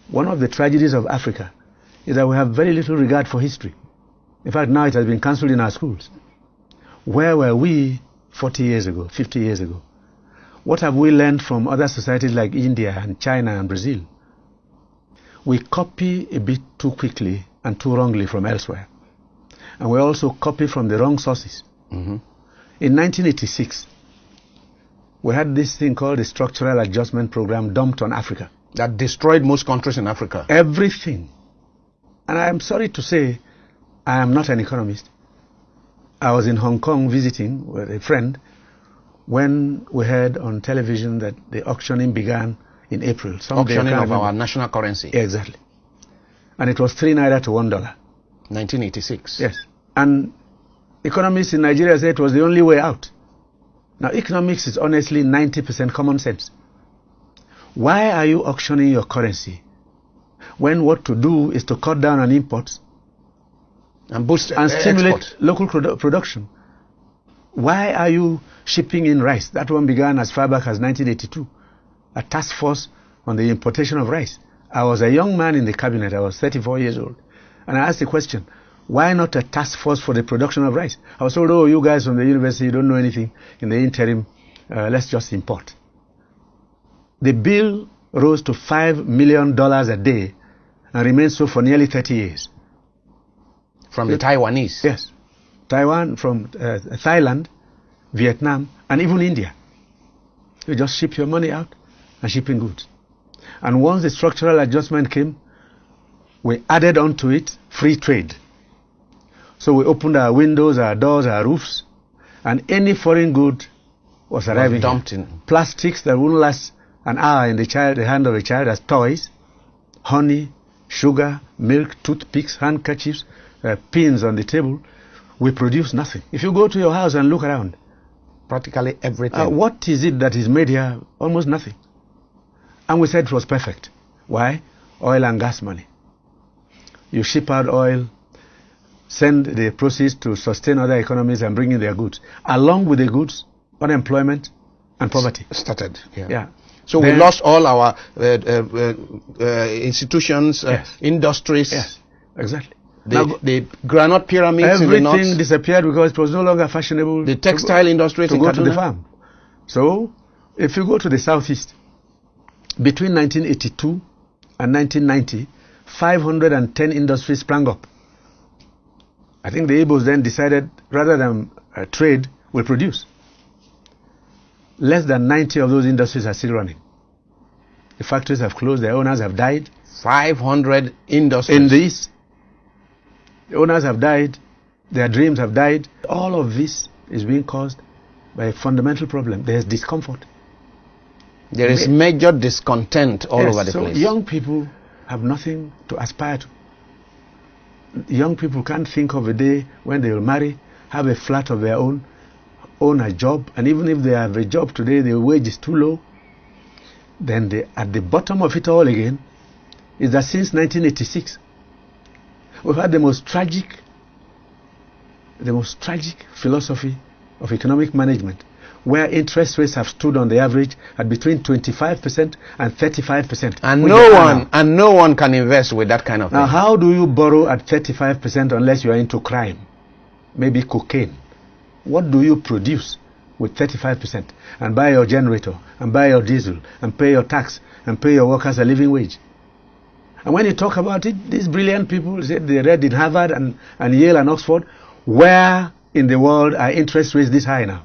One of the tragedies of Africa is that we have very little regard for history. In fact, now it has been cancelled in our schools. Where were we 40 years ago, 50 years ago? What have we learned from other societies like India and China and Brazil? We copy a bit too quickly and too wrongly from elsewhere. And we also copy from the wrong sources. Mm-hmm. In 1986, we had this thing called the Structural Adjustment Program dumped on Africa. That destroyed most countries in Africa. Everything. And I am sorry to say, I am not an economist. I was in Hong Kong visiting with a friend when we heard on television that the auctioning began in April. Auctioning of our national currency. Exactly. And it was 3 naira to $1. 1986. Yes. And economists in Nigeria said it was the only way out. Now, economics is honestly 90% common sense. Why are you auctioning your currency when what to do is to cut down on imports and boost and stimulate export. local production? Why are you shipping in rice? That one began as far back as 1982, a task force on the importation of rice. I was a young man in the cabinet. I was 34 years old. And I asked the question, why not a task force for the production of rice? I was told, oh, you guys from the university, you don't know anything. In the interim, let's just import. The bill rose to $5 million a day and remained so for nearly 30 years. From the Taiwanese? Yes. Taiwan, from Thailand, Vietnam, and even India. You just ship your money out and ship in goods. And once the structural adjustment came, we added onto it free trade. So we opened our windows, our doors, our roofs, and any foreign good was arriving. Dumped in. Plastics that wouldn't last an hour in the hand of a child as toys, honey, sugar, milk, toothpicks, handkerchiefs, pins on the table. We produce nothing. If you go to your house and look around, practically everything. What is it that is made here? Almost nothing. And we said it was perfect. Why? Oil and gas money. You ship out oil, send the proceeds to sustain other economies and bring in their goods. Along with the goods, unemployment and poverty started. Yeah. So then we lost all our institutions, yes. Industries. Yes, exactly. The granite pyramids everything in the north disappeared because it was no longer fashionable. The textile industry to go to the farm. So, if you go to the southeast, between 1982 and 1990, 510 industries sprang up. I think the Igbos then decided, rather than trade, we'll produce. Less than 90 of those industries are still running. The factories have closed, their owners have died. 500 industries. In the east, the owners have died, their dreams have died. All of this is being caused by a fundamental problem. There's discomfort. There is major discontent all over the place. Young people have nothing to aspire to. Young people can't think of a day when they will marry, have a flat of their own, own a job, and even if they have a job today, the wage is too low. Then at the bottom of it all again is that since 1986, we've had the most tragic philosophy of economic management, where interest rates have stood on the average at between 25% and 35%. And no one can invest with that kind of thing. Now, how do you borrow at 35% unless you are into crime? Maybe cocaine. What do you produce with 35%? And buy your generator, and buy your diesel, and pay your tax, and pay your workers a living wage. And when you talk about it, these brilliant people said they read in Harvard and Yale and Oxford. Where in the world are interest rates this high now?